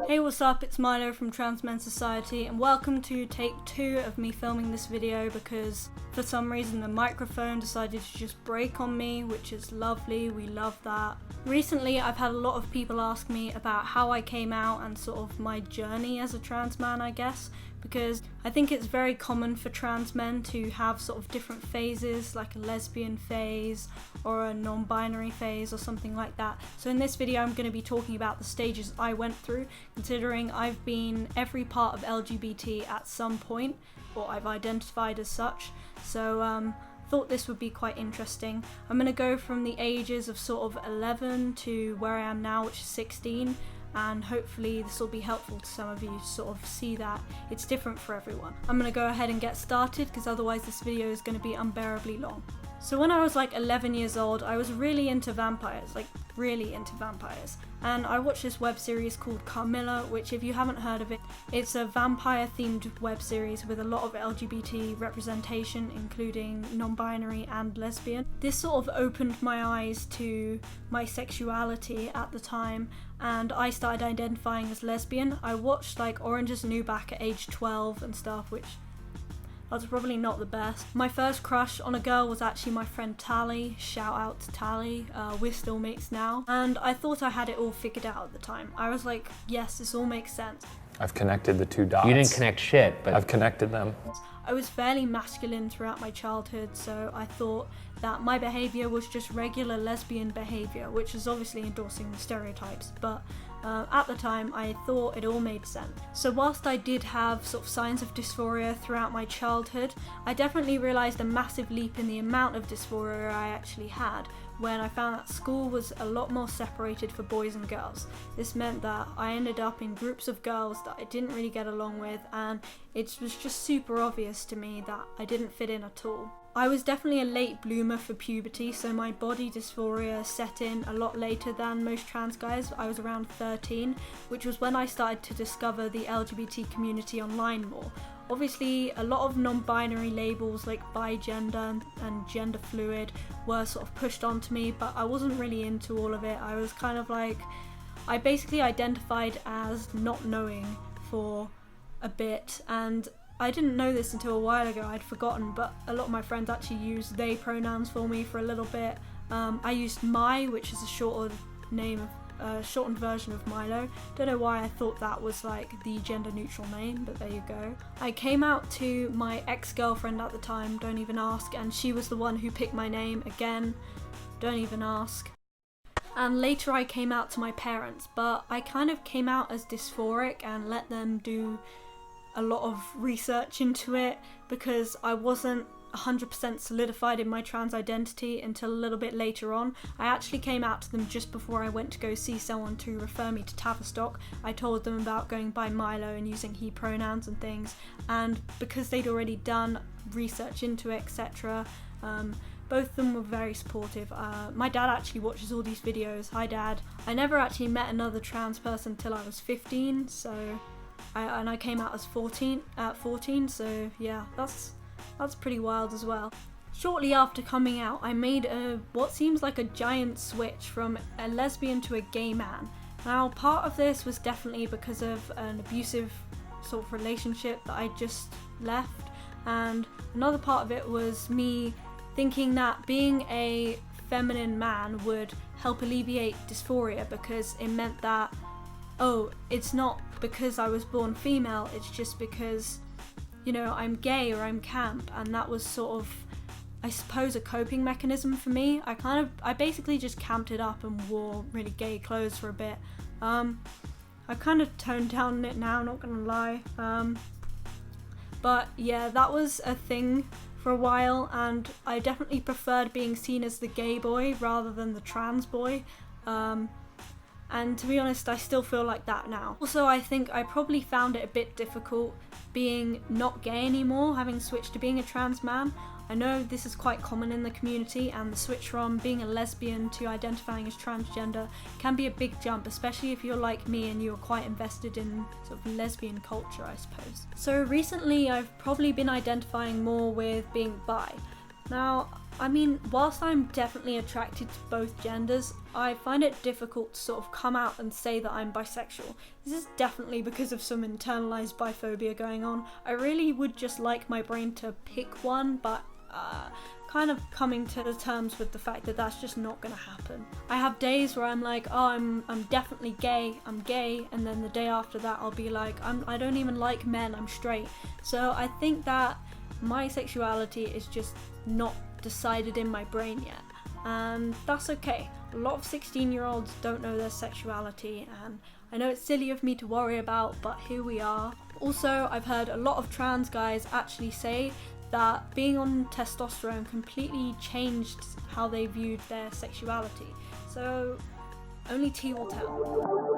Hey, what's up? It's Milo from Transgender Society and welcome to take 2 of me filming this video because for some reason the microphone decided to just break on me, which is lovely, we love that. Recently I've had a lot of people ask me about how I came out and sort of my journey as a trans man, I guess, because I think it's very common for trans men to have sort of different phases, like a lesbian phase or a non-binary phase or something like that. So in this video I'm going to be talking about the stages I went through, considering I've been every part of LGBT at some point, or I've identified as such. So thought this would be quite interesting. I'm going to go from the ages of sort of 11 to where I am now, which is 16. And hopefully this will be helpful to some of you to sort of see that it's different for everyone. I'm going to go ahead and get started because otherwise this video is going to be unbearably long. So when I was like 11 years old, I was really into vampires, and I watched this web series called Carmilla, which if you haven't heard of it, it's a vampire themed web series with a lot of LGBT representation, including non-binary and lesbian. This sort of opened my eyes to my sexuality at the time, and I started identifying as lesbian. I watched like Orange is the New Black at age 12 and stuff, which that's probably not the best. My first crush on a girl was actually my friend Tally. Shout out to Tally. We're still mates now. And I thought I had it all figured out at the time. I was like, yes, this all makes sense. I've connected the two dots. You didn't connect shit, but I've connected them. I was fairly masculine throughout my childhood, so I thought that my behaviour was just regular lesbian behaviour, which is obviously endorsing the stereotypes, but at the time I thought it all made sense. So whilst I did have sort of signs of dysphoria throughout my childhood, I definitely realised a massive leap in the amount of dysphoria I actually had when I found that school was a lot more separated for boys and girls. This meant that I ended up in groups of girls that I didn't really get along with, and it was just super obvious to me that I didn't fit in at all. I was definitely a late bloomer for puberty, so my body dysphoria set in a lot later than most trans guys. I was around 13, which was when I started to discover the LGBT community online more. Obviously, a lot of non-binary labels like bigender and gender fluid were sort of pushed onto me, but I wasn't really into all of it. I was kind of like, I basically identified as not knowing for a bit, and I didn't know this until a while ago, I'd forgotten, but a lot of my friends actually used they pronouns for me for a little bit. I used my, which is a shortened version of Milo. Don't know why I thought that was like the gender neutral name, but there you go. I came out to my ex-girlfriend at the time, don't even ask, and she was the one who picked my name again, don't even ask. And later I came out to my parents, but I kind of came out as dysphoric and let them do a lot of research into it because I wasn't 100% solidified in my trans identity until a little bit later on. I actually came out to them just before I went to go see someone to refer me to Tavistock. I told them about going by Milo and using he pronouns and things, and because they'd already done research into it, etc., both of them were very supportive. My dad actually watches all these videos. Hi Dad. I never actually met another trans person till I was 15, so I came out as 14, so yeah, that's pretty wild as well. Shortly after coming out, I made what seems like a giant switch from a lesbian to a gay man. Now, part of this was definitely because of an abusive sort of relationship that I just left, and another part of it was me thinking that being a feminine man would help alleviate dysphoria because it meant that, oh, it's not because I was born female, it's just because, you know, I'm gay or I'm camp, and that was sort of, I suppose, a coping mechanism for me. I basically just camped it up and wore really gay clothes for a bit. I kind of toned down it now, not gonna lie. But yeah, that was a thing for a while, and I definitely preferred being seen as the gay boy rather than the trans boy. And to be honest, I still feel like that now. Also, I think I probably found it a bit difficult being not gay anymore, having switched to being a trans man. I know this is quite common in the community, and the switch from being a lesbian to identifying as transgender can be a big jump, especially if you're like me and you're quite invested in sort of lesbian culture, I suppose. So recently I've probably been identifying more with being bi. Now, I mean, whilst I'm definitely attracted to both genders, I find it difficult to sort of come out and say that I'm bisexual. This is definitely because of some internalized biphobia going on. I really would just like my brain to pick one, but kind of coming to the terms with the fact that that's just not gonna happen. I have days where I'm like, oh, I'm definitely gay, I'm gay, and then the day after that I'll be like, I don't even like men, I'm straight. So I think that my sexuality is just not decided in my brain yet, and that's okay. A lot of 16-year-olds don't know their sexuality, and I know it's silly of me to worry about, but here we are. Also, I've heard a lot of trans guys actually say that being on testosterone completely changed how they viewed their sexuality. So only tea will tell.